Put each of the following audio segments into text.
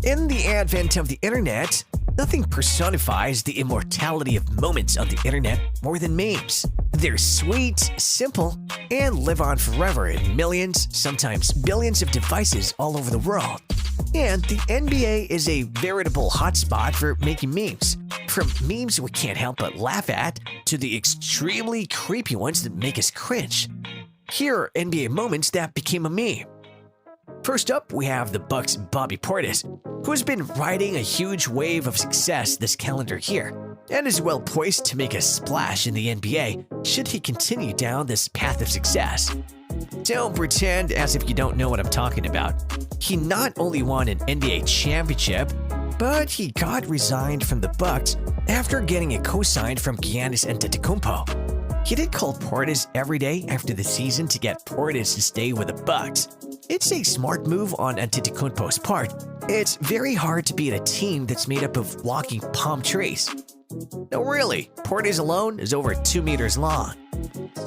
In the advent of the internet, nothing personifies the immortality of moments on the internet more than memes. They're sweet, simple, and live on forever in millions, sometimes billions of devices all over the world. And the NBA is a veritable hotspot for making memes. From memes we can't help but laugh at, to the extremely creepy ones that make us cringe. Here are NBA moments that became a meme. First up, we have the Bucks' Bobby Portis, who has been riding a huge wave of success this calendar year, and is well poised to make a splash in the NBA should he continue down this path of success. Don't pretend as if you don't know what I'm talking about. He not only won an NBA championship, but he got resigned from the Bucks after getting a cosign from Giannis Antetokounmpo. He did call Portis every day after the season to get Portis to stay with the Bucks. It's a smart move on Antetokounmpo's part. It's very hard to beat a team that's made up of walking palm trees. No, really, Portis alone is over 2 meters long.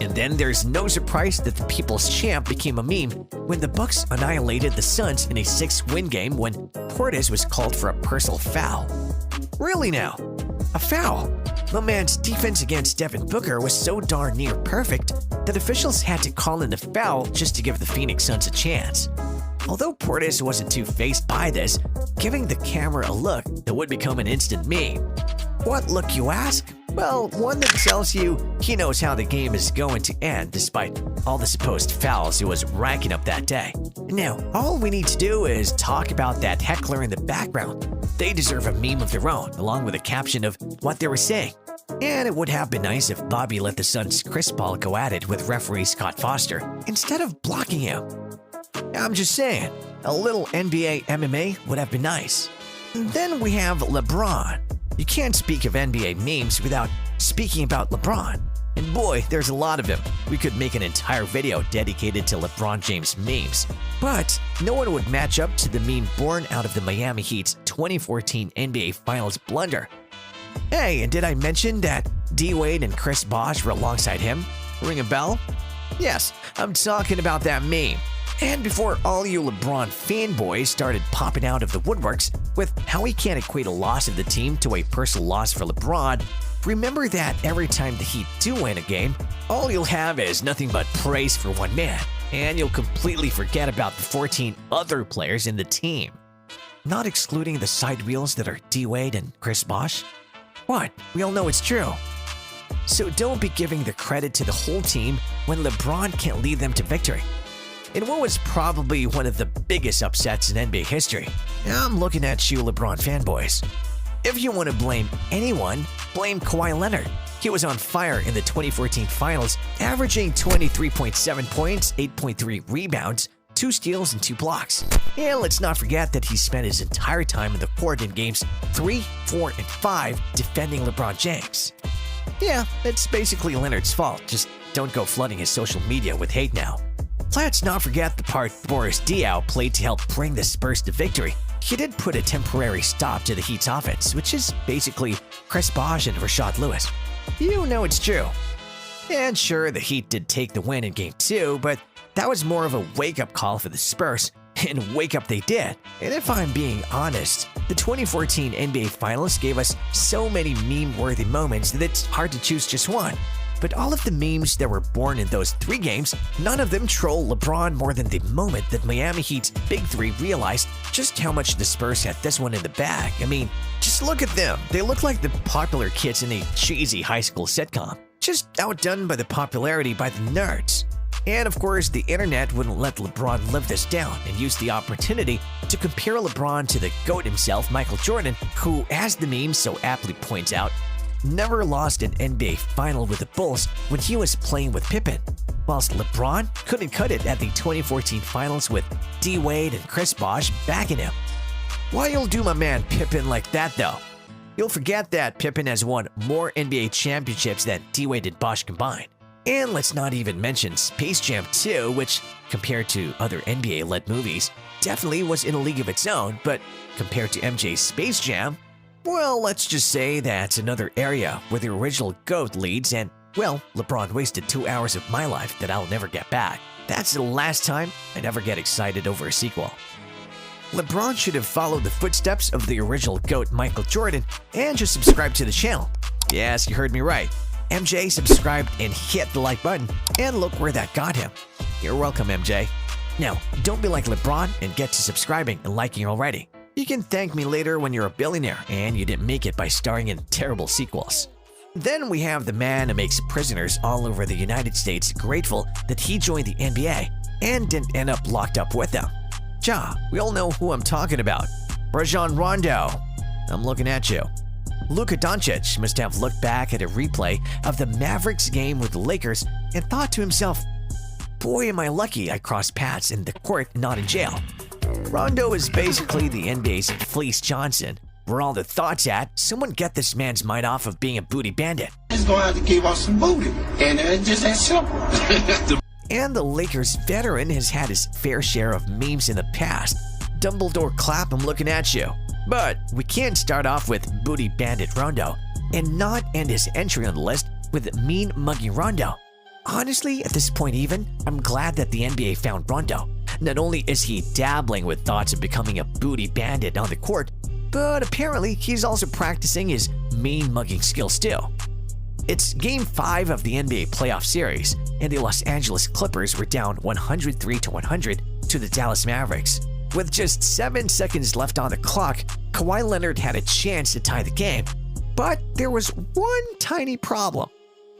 And then there's no surprise that the People's Champ became a meme when the Bucks annihilated the Suns in a 6-win game when Portis was called for a personal foul. Really now? A foul? The man's defense against Devin Booker was so darn near perfect that officials had to call in the foul just to give the Phoenix Suns a chance. Although Portis wasn't too fazed by this, giving the camera a look that would become an instant meme. What look, you ask? Well, one that tells you he knows how the game is going to end despite all the supposed fouls he was racking up that day. Now, all we need to do is talk about that heckler in the background. They deserve a meme of their own, along with a caption of what they were saying. And it would have been nice if Bobby let the Suns' Chris Paul go at it with referee Scott Foster instead of blocking him. I'm just saying, a little NBA MMA would have been nice. And then we have LeBron. You can't speak of NBA memes without speaking about LeBron. And boy, there's a lot of him. We could make an entire video dedicated to LeBron James memes. But no one would match up to the meme born out of the Miami Heat's 2014 NBA Finals blunder. Hey, and did I mention that D-Wade and Chris Bosh were alongside him? Ring a bell? Yes, I'm talking about that meme. And before all you LeBron fanboys started popping out of the woodworks with how he can't equate a loss of the team to a personal loss for LeBron, remember that every time the Heat do win a game, all you'll have is nothing but praise for one man, and you'll completely forget about the 14 other players in the team. Not excluding the side wheels that are D-Wade and Chris Bosh? What? We all know it's true. So don't be giving the credit to the whole team when LeBron can't lead them to victory. In what was probably one of the biggest upsets in NBA history. I'm looking at you LeBron fanboys. If you want to blame anyone, blame Kawhi Leonard. He was on fire in the 2014 Finals, averaging 23.7 points, 8.3 rebounds, 2 steals, and 2 blocks. And let's not forget that he spent his entire time in the court in games 3, 4, and 5 defending LeBron James. Yeah, it's basically Leonard's fault, just don't go flooding his social media with hate now. Let's not forget the part Boris Diaw played to help bring the Spurs to victory. He did put a temporary stop to the Heat's offense, which is basically Chris Bosh and Rashad Lewis. You know it's true. And sure, the Heat did take the win in Game 2, but that was more of a wake-up call for the Spurs, and wake up they did. And if I'm being honest, the 2014 NBA Finals gave us so many meme-worthy moments that it's hard to choose just one. But all of the memes that were born in those 3 games, none of them troll LeBron more than the moment that Miami Heat's Big Three realized just how much the Spurs had this one in the bag. I mean, just look at them. They look like the popular kids in a cheesy high school sitcom, just outdone by the popularity by the nerds. And of course, the internet wouldn't let LeBron live this down and used the opportunity to compare LeBron to the GOAT himself, Michael Jordan, who, as the meme so aptly points out, never lost an NBA final with the Bulls when he was playing with Pippen, whilst LeBron couldn't cut it at the 2014 Finals with D-Wade and Chris Bosh backing him. Why you'll do my man Pippen like that though? You'll forget that Pippen has won more NBA championships than D-Wade and Bosh combined. And let's not even mention Space Jam 2, which, compared to other NBA-led movies, definitely was in a league of its own, but compared to MJ's Space Jam, well, let's just say that's another area where the original GOAT leads and, well, LeBron wasted 2 hours of my life that I'll never get back. That's the last time I'd ever get excited over a sequel. LeBron should have followed the footsteps of the original GOAT Michael Jordan and just subscribed to the channel. Yes, you heard me right. MJ subscribed and hit the like button, and look where that got him. You're welcome, MJ. Now, don't be like LeBron and get to subscribing and liking already. You can thank me later when you're a billionaire and you didn't make it by starring in terrible sequels. Then we have the man who makes prisoners all over the United States grateful that he joined the NBA and didn't end up locked up with them. We all know who I'm talking about. Rajon Rondo. I'm looking at you. Luka Doncic must have looked back at a replay of the Mavericks game with the Lakers and thought to himself, boy am I lucky I crossed paths in the court, not in jail. Rondo is basically the NBA's Fleece Johnson. Where all the thoughts at, someone get this man's mind off of being a booty bandit. He's gonna have to give us some booty, and it's just that simple. And the Lakers veteran has had his fair share of memes in the past. Dumbledore clap, I'm looking at you. But we can't start off with booty bandit Rondo and not end his entry on the list with mean mugging Rondo. Honestly, at this point even, I'm glad that the NBA found Rondo. Not only is he dabbling with thoughts of becoming a booty bandit on the court, but apparently he's also practicing his mean mugging skills too. It's Game 5 of the NBA playoff series, and the Los Angeles Clippers were down 103-100 to the Dallas Mavericks. With just 7 seconds left on the clock, Kawhi Leonard had a chance to tie the game, but there was one tiny problem.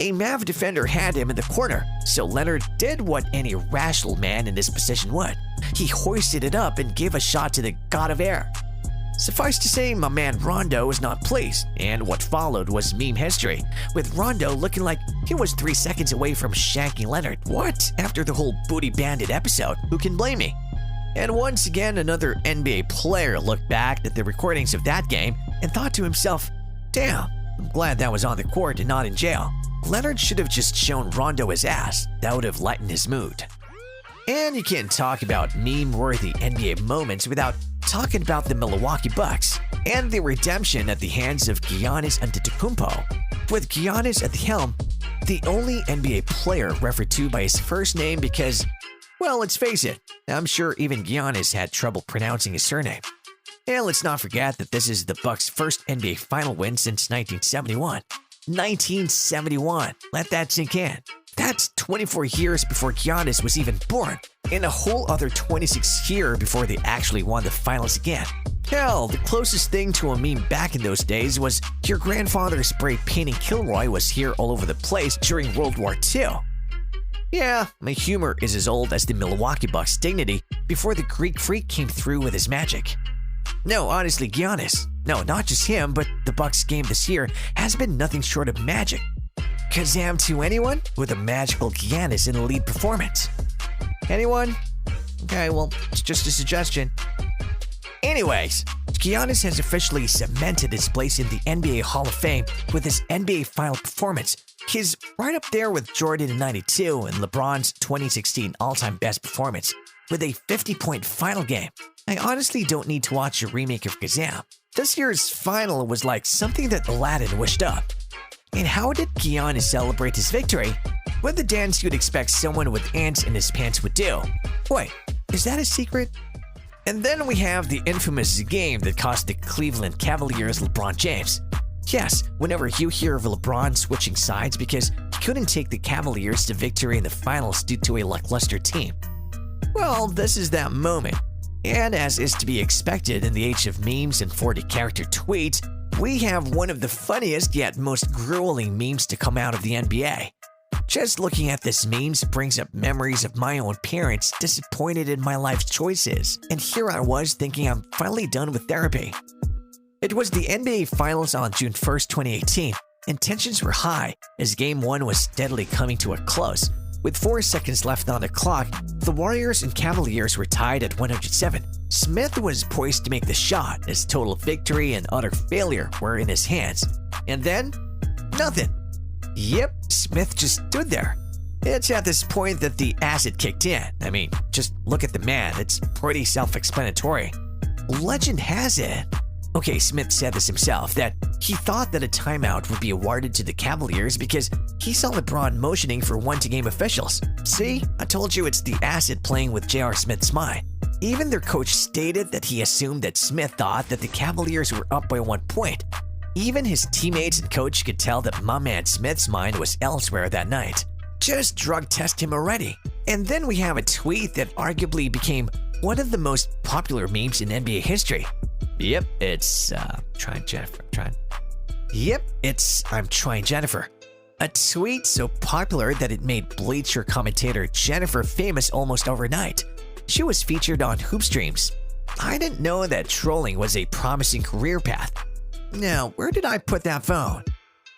A Mav defender had him in the corner, so Leonard did what any rational man in this position would. He hoisted it up and gave a shot to the god of air. Suffice to say, my man Rondo was not pleased, and what followed was meme history, with Rondo looking like he was 3 seconds away from shanking Leonard. What? After the whole booty bandit episode, who can blame me? And once again, another NBA player looked back at the recordings of that game and thought to himself, damn, I'm glad that was on the court and not in jail. Leonard should have just shown Rondo his ass. That would have lightened his mood. And you can't talk about meme-worthy NBA moments without talking about the Milwaukee Bucks and the redemption at the hands of Giannis Antetokounmpo. With Giannis at the helm, the only NBA player referred to by his first name because, well, let's face it, I'm sure even Giannis had trouble pronouncing his surname. And let's not forget that this is the Bucks' first NBA final win since 1971. 1971. Let that sink in. That's 24 years before Giannis was even born, and a whole other 26 years before they actually won the finals again. Hell, the closest thing to a meme back in those days was your grandfather spray painting Kilroy was here all over the place during World War II. Yeah, my humor is as old as the Milwaukee Bucks' dignity before the Greek Freak came through with his magic. No, honestly, Giannis. No, not just him, but the Bucks' game this year has been nothing short of magic. Kazam to anyone with a magical Giannis in a lead performance? Anyone? Okay, well, it's just a suggestion. Anyways, Giannis has officially cemented his place in the NBA Hall of Fame with his NBA final performance. He's right up there with Jordan in '92 and LeBron's 2016 all-time best performance with a 50-point final game. I honestly don't need to watch a remake of Kazam. This year's final was like something that Aladdin wished up. And how did Giannis celebrate his victory? With the dance you'd expect someone with ants in his pants would do. Wait, is that a secret? And then we have the infamous game that cost the Cleveland Cavaliers LeBron James. Yes, whenever you hear of LeBron switching sides because he couldn't take the Cavaliers to victory in the finals due to a lackluster team. Well, this is that moment. And as is to be expected in the age of memes and 40-character tweets, we have one of the funniest yet most grueling memes to come out of the NBA. Just looking at this memes brings up memories of my own parents disappointed in my life's choices, and here I was thinking I'm finally done with therapy. It was the NBA Finals on June 1st, 2018, and tensions were high as Game 1 was steadily coming to a close. With 4 seconds left on the clock, the Warriors and Cavaliers were tied at 107. Smith was poised to make the shot as total victory and utter failure were in his hands. And then, nothing. Yep, Smith just stood there. It's at this point that the acid kicked in. I mean, just look at the man, it's pretty self-explanatory. Legend has it. Okay, Smith said this himself, that he thought that a timeout would be awarded to the Cavaliers because he saw LeBron motioning for one-to-game officials. See, I told you it's the acid playing with J.R. Smith's mind. Even their coach stated that he assumed that Smith thought that the Cavaliers were up by 1 point. Even his teammates and coach could tell that my man Smith's mind was elsewhere that night. Just drug test him already. And then we have a tweet that arguably became one of the most popular memes in NBA history. Yep, it's I'm trying Jennifer. A tweet so popular that it made Bleacher commentator Jennifer famous almost overnight. She was featured on Hoop Streams. I didn't know that trolling was a promising career path. Now, where did I put that phone?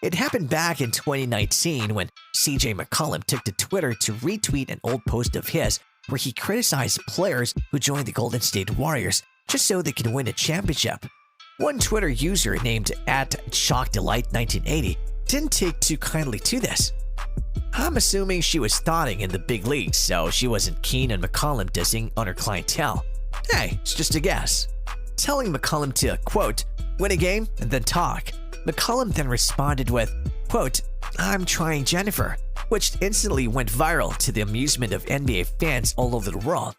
It happened back in 2019 when CJ McCollum took to Twitter to retweet an old post of his where he criticized players who joined the Golden State Warriors just so they could win a championship. One Twitter user named @ChalkDelight1980 didn't take too kindly to this. I'm assuming she was starting in the big leagues, so she wasn't keen on McCollum dissing on her clientele. Hey, it's just a guess. Telling McCollum to, quote, win a game and then talk. McCollum then responded with, quote, I'm trying Jennifer, which instantly went viral to the amusement of NBA fans all over the world.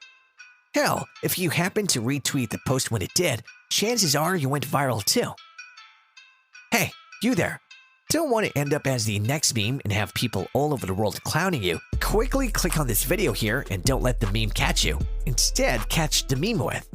Hell, if you happened to retweet the post when it did, chances are you went viral too. Hey, you there. Don't want to end up as the next meme and have people all over the world clowning you? Quickly click on this video here and don't let the meme catch you. Instead, catch the meme with.